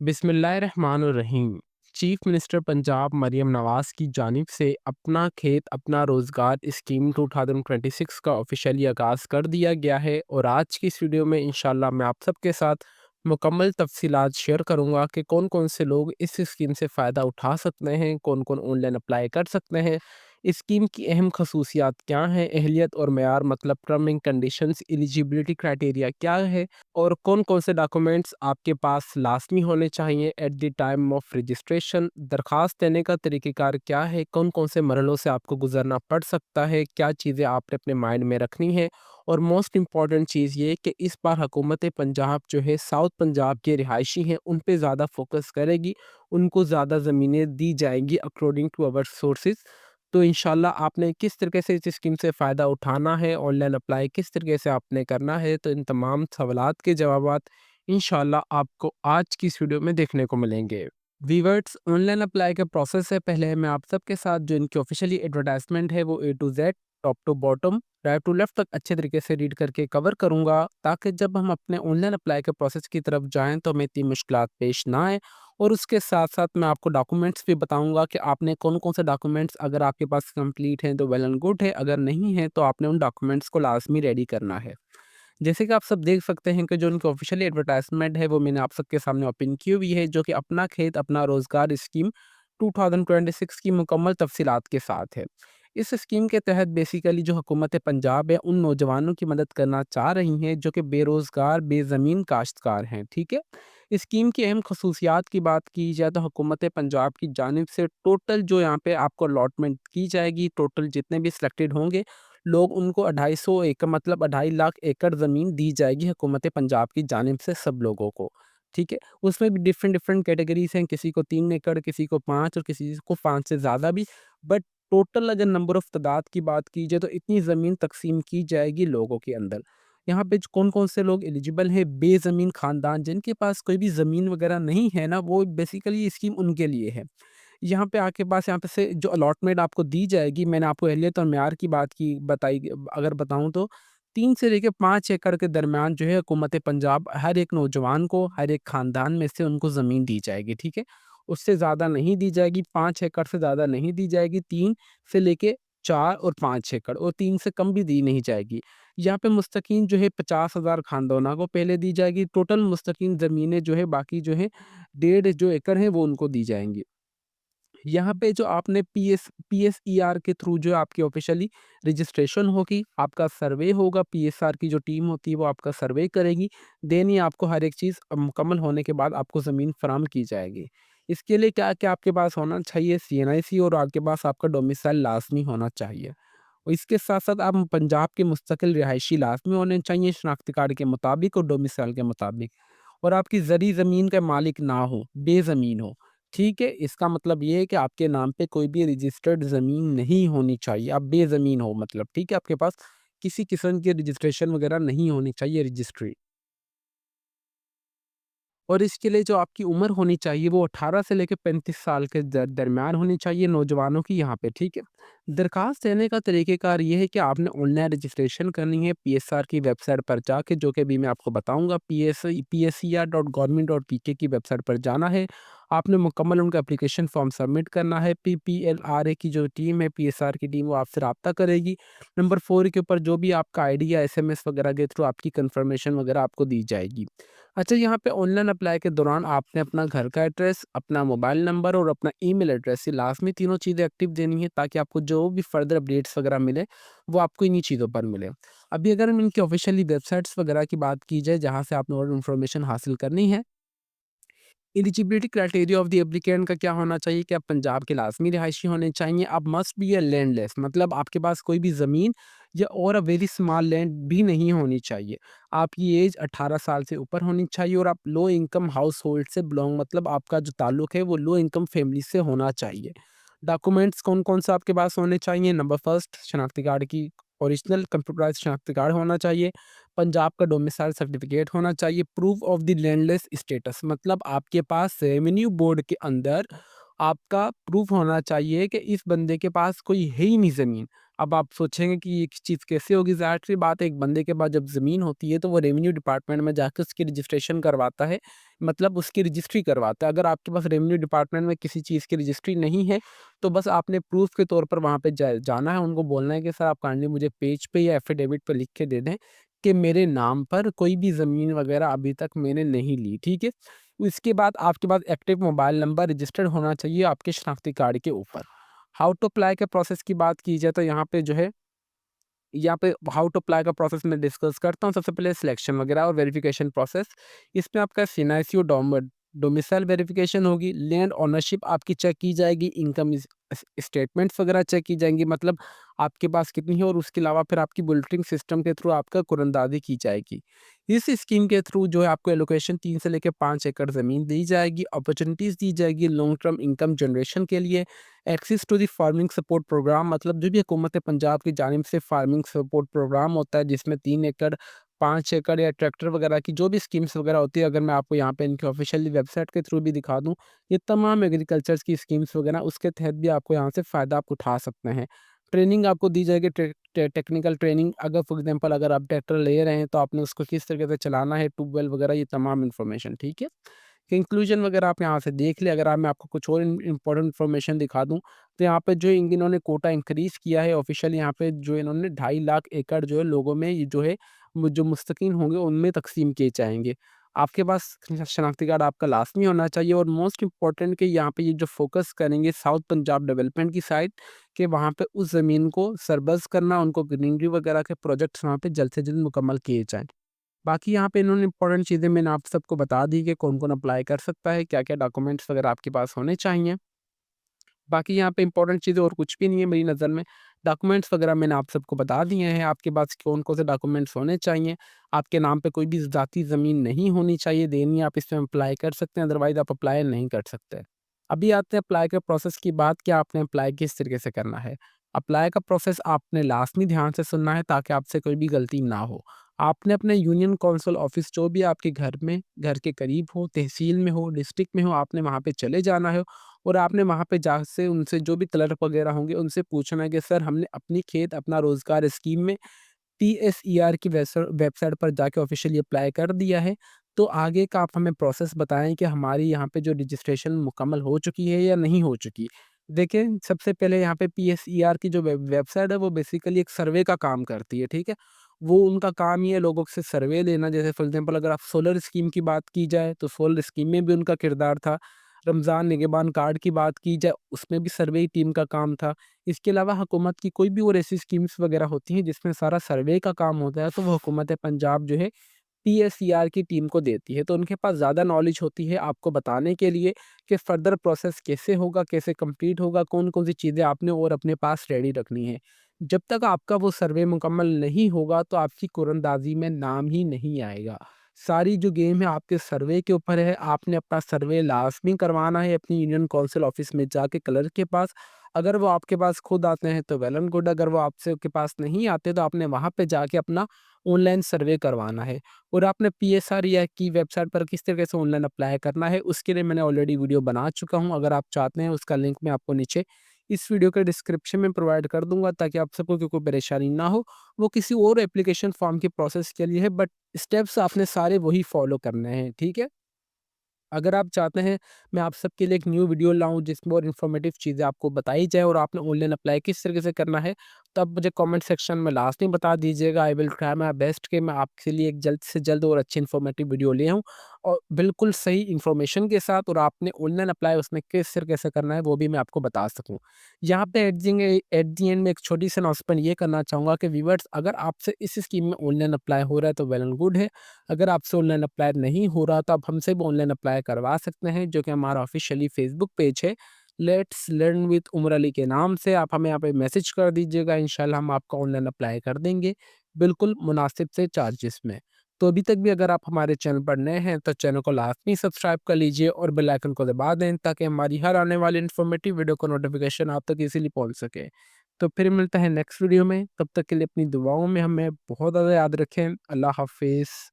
बिस्मिल्लाहिर्रहमानिर्रहीम। Chief minister Punjab Maryam Nawaz की जानिब से अपना खेत अपना रोज़गार स्कीम 2026 का ऑफिशियली आगाज़ कर दिया गया है और आज की इस वीडियो में इंशाल्लाह मैं आप सबके साथ मुकम्मल तफसीलात शेयर करूंगा कि कौन कौन से लोग इस स्कीम से फ़ायदा उठा सकते हैं, कौन कौन ऑनलाइन अप्लाई कर सकते हैं, इस स्कीम की अहम खसूसियात क्या हैं, अहलियत और मेयार मतलब term and conditions, eligibility criteria क्या है और कौन-कौन से डॉक्यूमेंट्स आपके पास लाज़मी होने चाहिए at the time of registration, दरख़्वास्त देने का तरीक़ेकार क्या है, कौन-कौन से मरहलों से आपको गुज़रना पड़ सकता है, क्या चीज़ें आपने अपने माइंड में रखनी है और मोस्ट इम्पॉर्टेंट चीज़ ये कि इस बार हुकूमत पंजाब जो है साउथ पंजाब के रिहायशी हैं, उन पे ज़्यादा फ़ोकस करेगी, उनको ज़्यादा ज़मीनें दी जाएँगी अकॉर्डिंग टू अवर सोर्सेज़। तो इंशाल्लाह आपने किस तरीके से इस स्कीम से फ़ायदा उठाना है, ऑनलाइन अप्लाई किस तरीके से आपने करना है, तो इन तमाम सवालात के जवाबात इंशाल्लाह आपको आज की इस वीडियो में देखने को मिलेंगे। वीवर्स, ऑनलाइन अप्लाई का प्रोसेस है, पहले मैं आप सबके साथ जो इनकी ऑफिशियली एडवर्टाइजमेंट है वो A to Z, top to bottom, right to left तक अच्छे तरीके से रीड करके कवर करूँगा, ताकि जब हम अपने ऑनलाइन अप्लाई के प्रोसेस की तरफ जाएँ तो हमें इतनी मुश्किलात पेश ना आए। और उसके साथ-साथ मैं आपको डॉक्यूमेंट्स भी बताऊँगा कि आपने कौन-कौन से डॉक्यूमेंट्स अगर आपके पास कंप्लीट हैं तो वेल एंड गुड है, अगर नहीं है तो आपने उन डॉक्यूमेंट्स को लाज़मी रेडी करना है। जैसे कि आप सब देख सकते हैं कि जो उनकी ऑफिशियली एडवर्टाइजमेंट है वो मैंने आप सबके सामने ओपन की हुई है, जो कि अपना खेत अपना रोज़गार स्कीम 2026 की मुकम्मल तफसीलात के साथ है। इस स्कीम के तहत बेसिकली जो हुकूमत पंजाब है उन नौजवानों की मदद करना चाह रही हैं जो कि बेरोज़गार बेज़मीन काश्तकार हैं, ठीक है? इस स्कीम की अहम खसूसियात की बात की जाए तो हुकूमत पंजाब की जानिब से टोटल जो यहाँ पे आपको अलॉटमेंट की जाएगी, टोटल जितने भी सिलेक्टेड होंगे लोग उनको 250 एकड़ मतलब 2.5 लाख एकड़ ज़मीन दी जाएगी हुकूमत पंजाब की जानिब से सब लोगों को, ठीक है? उसमें भी डिफरेंट डिफरेंट कैटेगरीज़ हैं, किसी को 3 एकड़, किसी को 5 और किसी को 5 से ज़्यादा भी। बट टोटल अगर नंबर ऑफ तादाद की बात की जाए तो इतनी ज़मीन तक़सीम की जाएगी लोगों के अंदर। यहाँ पे कौन-कौन से लोग एलिजिबल हैं, बेज़मीन ख़ानदान जिनके पास कोई भी ज़मीन वग़ैरह नहीं है ना, वो बेसिकली ये स्कीम उनके लिए है। यहाँ पे आपके पास यहाँ पे से जो अलॉटमेंट आपको दी जाएगी, मैंने आपको अहलियत और मेयार की बात की बताई, अगर बताऊँ तो 3 से लेके 5 एकड़ के दरमियान जो है हुकूमत पंजाब हर एक नौजवान को, हर एक ख़ानदान में से उनको ज़मीन दी जाएगी, ठीक है? उससे ज़्यादा नहीं दी जाएगी, 5 एकड़ से ज़्यादा नहीं दी जाएगी, 3 से लेके 4 और 5 एकड़ और 3 से कम भी दी नहीं जाएगी। यहाँ पे मुस्तकीन जो है 50,000 खानदानों को पहले दी जाएगी, टोटल मुस्तकीन ज़मीनें जो है बाकी जो है 1.5 जो एकड़ है वो उनको दी जाएँगी। यहाँ पे जो आपने पीएसईआर के थ्रू जो आपकी ऑफिशियली रजिस्ट्रेशन होगी, आपका सर्वे होगा, पीएसआर की जो टीम होती है वो आपका सर्वे करेगी। देन ही आपको हर एक चीज़ मुकम्मल होने के बाद आपको ज़मीन फराहम की जाएगी। इसके लिए क्या-क्या आपके पास होना चाहिए? सीएनआईसी और आपके पास आपका डोमिसाइल लाज़मी होना चाहिए। और इसके साथ-साथ आप पंजाब के मुस्तकिल रिहायशी लाज़मी होने चाहिए शनाख्ती कार्ड के मुताबिक और डोमिसाइल के मुताबिक। और आपकी ज़री ज़मीन का मालिक ना हो, बेज़मीन हो, ठीक है? इसका मतलब ये है कि आपके नाम पे कोई भी रजिस्टर्ड ज़मीन नहीं होनी चाहिए, आप बेज़मीन हो मतलब, ठीक है? आपके पास किसी किस्म की रजिस्ट्रेशन वगैरह नहीं होनी चाहिए, रजिस्ट्री। और इसके लिए जो आपकी उम्र होनी चाहिए वो 18 से लेके 35 साल के दरमियान होनी चाहिए नौजवानों की यहाँ पे, ठीक है? दरख्वास्त देने का तरीक़ेकार ये है कि आपने ऑनलाइन रजिस्ट्रेशन करनी है पीएसआर की वेबसाइट पर जाके, जो कि अभी मैं आपको बताऊँगा, pscr.government.pk की वेबसाइट पर जाना है। आपने मुकम्मल उनका एप्लीकेशन फ़ॉर्म सबमिट करना है। पीपीएलआरए की जो टीम है, पीएसआर की टीम, वो आपसे राब्ता करेगी। नंबर 4 के ऊपर जो भी आपका आईडी या एसएमएस वगैरह के थ्रू आपकी कन्फर्मेशन वगैरह आपको दी जाएगी। अच्छा, यहाँ पे ऑनलाइन अप्लाई के दौरान आपने अपना घर का एड्रेस, अपना मोबाइल नंबर और अपना ईमेल एड्रेस, ये लाज़मी तीनों चीज़ें एक्टिव देनी है, ताकि आपको जो भी फर्दर अपडेट्स वगैरह मिले, वो आपको इन्हीं चीज़ों पर मिले। अभी अगर हम इनकी ऑफ़िशियली वेबसाइट्स वगैरह की बात की जाए, जहाँ से आपने और इन्फॉर्मेशन हासिल करनी है, eligibility criteria of the applicant का क्या होना चाहिए कि आप पंजाब के लाज़मी रिहायशी होने चाहिए। आप मस्ट बी अ लैंडलेस, मतलब आपके पास कोई भी ज़मीन या और अ वेरी स्मॉल लैंड भी नहीं होनी चाहिए। आपकी एज 18 साल से ऊपर होनी चाहिए और आप लो इनकम हाउस होल्ड से बिलोंग, मतलब आपका जो ताल्लुक है वो लो इनकम फैमिली से होना चाहिए। डॉक्यूमेंट्स कौन-कौन से आपके पास होने चाहिए? नंबर फर्स्ट, शनाख्ती कार्ड की ओरिजिनल कंप्यूटराइज़्ड शनाख्ती कार्ड होना चाहिए। पंजाब का डोमिसाइल सर्टिफिकेट होना चाहिए। Proof of the landless status, मतलब आपके पास रेवेन्यू बोर्ड के अंदर आपका प्रूफ होना चाहिए कि इस बंदे के पास कोई है ही नहीं ज़मीन। अब आप सोचेंगे कि ये चीज़ कैसे होगी? ज़ाहिर-सी बात है, एक बंदे के पास जब ज़मीन होती है तो वो रेवेन्यू डिपार्टमेंट में जाके उसकी रजिस्ट्रेशन करवाता है, मतलब उसकी रजिस्ट्री करवाता है। अगर आपके पास रेवेन्यू डिपार्टमेंट में किसी चीज़ की रजिस्ट्री नहीं है, तो बस आपने प्रूफ़ के तौर पर वहाँ पे जाना है, उनको बोलना है कि सर आप काइंडली मुझे पेज पे या एफ़िडेविट पे लिख के दे दें कि मेरे नाम पर कोई भी ज़मीन वग़ैरह अभी तक मैंने नहीं ली, ठीक है? इसके बाद आपके पास एक्टिव मोबाइल नंबर रजिस्टर्ड होना चाहिए आपके शनाख्ती कार्ड के ऊपर। हाउ टू अप्लाई के प्रोसेस की बात की जाए तो यहाँ पे जो है, यहाँ पे हाउ टू अप्लाई का प्रोसेस मैं डिस्कस करता हूँ। सबसे पहले सिलेक्शन वगैरह और वेरिफिकेशन प्रोसेस। इसमें आपका सिनेसियो डोमिसाइल वेरिफिकेशन होगी, लैंड ओनरशिप आपकी चेक की जाएगी, इनकम स्टेटमेंट्स वगैरह चेक की जाएंगी, मतलब आपके पास कितनी है, और उसके अलावा फिर आपकी बुलेटिन सिस्टम के थ्रू आपका कुरंदाजी की जाएगी। इस स्कीम के थ्रू जो है आपको एलोकेशन 3 से लेकर 5 एकड़ ज़मीन दी जाएगी, अपॉर्चुनिटीज़ दी जाएगी लॉन्ग टर्म इनकम जनरेशन के लिए, access to the farming support programme, मतलब जो भी हुकूमत पंजाब की जानिब से फार्मिंग सपोर्ट प्रोग्राम होता है जिसमें 3 एकड़, 5 एकड़ या ट्रैक्टर वगैरह की जो भी स्कीम्स वगैरह होती है, अगर मैं आपको यहाँ पे इनकी ऑफिशियली वेबसाइट के थ्रू भी दिखा दूँ, ये तमाम एग्रीकल्चर की स्कीम्स वगैरह उसके तहत भी आपको यहाँ से फ़ायदा आप उठा सकते हैं। ट्रेनिंग आपको दी जाएगी, टेक्निकल ट्रेनिंग, अगर फॉर एग्जांपल अगर आप ट्रैक्टर ले रहे हैं तो आपने उसको किस तरीके से चलाना है, ट्यूबवेल वगैरह, ये तमाम इन्फॉर्मेशन, ठीक है? कंक्लूजन वगैरह आप यहाँ से देख लें। अगर मैं आपको कुछ और इम्पोर्टेंट इन्फॉर्मेशन दिखा दूँ, तो यहाँ पे जो इन्होंने कोटा इंक्रीज़ किया है ऑफ़िशियल, यहाँ पे जो इन्होंने 2.5 लाख एकड़ जो है लोगों में ये जो है जो मुस्तकीन होंगे उनमें तक़सीम किए जाएँगे। आपके पास शनाख्ती कार्ड आपका लाज़मी होना चाहिए, और मोस्ट इम्पोर्टेंट कि यहाँ पे ये जो फ़ोकस करेंगे साउथ पंजाब डेवलपमेंट की साइड, कि वहाँ पे उस ज़मीन को सरबस करना, उनको ग्रीनरी वगैरह के प्रोजेक्ट्स वहाँ पे जल्द से जल्द मुकम्मल किए जाएँ। बाकी यहाँ पे इन्होंने इम्पोर्टेंट चीज़ें मैंने आप सबको बता दी कि कौन-कौन अप्लाई कर सकता है, क्या-क्या डॉक्यूमेंट्स वगैरह आपके पास होने चाहिए। बाकी यहाँ पे इम्पोर्टेंट चीज़ें और कुछ भी नहीं है मेरी नज़र में। डॉक्यूमेंट्स वगैरह मैंने आप सबको बता दिए हैं, आपके पास कौन-कौन से डॉक्यूमेंट्स होने चाहिए। आपके नाम पे कोई भी ज़ाती ज़मीन नहीं होनी चाहिए, देनी है आप इसमें अप्लाई कर सकते हैं, अदरवाइज़ आप अप्लाई नहीं कर सकते। अभी आते हैं अप्लाई के प्रोसेस की बात, कि आपने अप्लाई किस तरीके से करना है। अप्लाई का प्रोसेस आपने लाज़मी ध्यान से सुनना है ताकि आपसे कोई भी गलती ना हो। आपने अपने यूनियन काउंसिल ऑफ़िस जो भी आपके घर के करीब हो, तहसील में हो, डिस्ट्रिक्ट में हो, आपने वहाँ पे चले जाना है, और आपने वहाँ पे जा से उनसे जो भी क्लर्क वगैरह होंगे उनसे पूछना है कि सर हमने अपनी खेत अपना रोज़गार स्कीम में टीएसईआर की वेबसाइट पर जाके ऑफ़िशियली अप्लाई कर दिया है। तो आगे का आप हमें प्रोसेस बताएँ कि हमारी यहाँ पे जो रजिस्ट्रेशन मुकम्मल हो चुकी है या नहीं हो चुकी। देखिए, सबसे पहले यहाँ पे पीएसईआर की जो वेबसाइट है वो बेसिकली एक सर्वे का काम करती है, ठीक है? वो उनका काम ही है लोगों से सर्वे लेना। जैसे फॉर एग्ज़ाम्पल अगर आप सोलर स्कीम की बात की जाए तो सोलर स्कीम में भी उनका किरदार था। रमज़ान निगहबान कार्ड की बात की जाए उसमें भी सर्वे टीम का काम था। इसके अलावा हुकूमत की कोई भी और ऐसी स्कीम्स वगैरह होती हैं जिसमें सारा सर्वे का काम होता है, तो वो हुकूमत पंजाब जो है पीएसईआर की टीम को देती है। तो उनके पास ज़्यादा नॉलेज होती है आपको बताने के लिए कि फर्दर प्रोसेस कैसे होगा, कैसे कंप्लीट होगा, कौन-कौन सी चीज़ें आपने और अपने पास रेडी रखनी है। जब तक आपका वो सर्वे मुकम्मल नहीं होगा तो आपकी कुरंदाजी में नाम ही नहीं आएगा। सारी जो गेम है आपके सर्वे के ऊपर है। आपने अपना सर्वे लाज़मी करवाना है अपनी यूनियन काउंसिल ऑफ़िस में जाके क्लर्क के पास। अगर वो आपके पास खुद आते हैं तो वेल एंड गुड, अगर वो आपसे के पास नहीं आते तो आपने वहाँ पे जाके अपना ऑनलाइन सर्वे करवाना है। और आपने पीएसआर या की वेबसाइट पर किस तरीके से ऑनलाइन अप्लाई करना है उसके लिए मैंने ऑलरेडी वीडियो बना चुका हूँ। अगर आप चाहते हैं उसका लिंक मैं आपको नीचे इस वीडियो के डिस्क्रिप्शन में प्रोवाइड कर दूँगा ताकि आप सबको कोई परेशानी ना हो। वो किसी और एप्लीकेशन फॉर्म के प्रोसेस के लिए है, बट स्टेप्स आपने सारे वही फॉलो करने हैं, ठीक है? अगर आप चाहते हैं मैं आप सबके लिए एक न्यू वीडियो लाऊँ जिसमें और इन्फॉर्मेटिव चीज़ें आपको बताई जाए और आपने ऑनलाइन अप्लाई किस तरीके से करना है, तो आप मुझे कमेंट सेक्शन में लास्ट में बता दीजिएगा। I will try my best कि मैं आपके लिए एक जल्द से जल्द और अच्छी इन्फॉर्मेटिव वीडियो ले आऊँ, और बिल्कुल सही इन्फॉर्मेशन के साथ, और आपने ऑनलाइन अप्लाई उसमें किस तरीके से करना है वो भी मैं आपको बता सकूँ। यहाँ पे एट द एंड में एक छोटी-सी अनाउंसमेंट ये करना चाहूँगा कि व्यूअर्स, अगर आपसे इस स्कीम में ऑनलाइन अप्लाई हो रहा है तो वेल एंड गुड है। अगर आपसे ऑनलाइन अप्लाई नहीं हो रहा तो आप हमसे भी ऑनलाइन अप्लाई करवा सकते हैं, जो कि हमारा ऑफिशियली फेसबुक पेज है, let's learn with Umar Ali के नाम से। आप हमें यहाँ पे मैसेज कर दीजिएगा, इंशाल्लाह हम आपका ऑनलाइन अप्लाई कर देंगे, बिल्कुल मुनासिब से चार्जेस में। तो अभी तक भी अगर आप हमारे चैनल पर नए हैं तो चैनल को लाजमी सब्सक्राइब कर लीजिए और बेल आइकन को दबा दें ताकि हमारी हर आने वाली इन्फॉर्मेटिव वीडियो का नोटिफिकेशन आप तक इजीली पहुंच सके। तो फिर मिलता है नेक्स्ट वीडियो में, तब तक के लिए अपनी दुआओं में हमें बहुत ज़्यादा याद रखें। अल्लाह हाफिज़।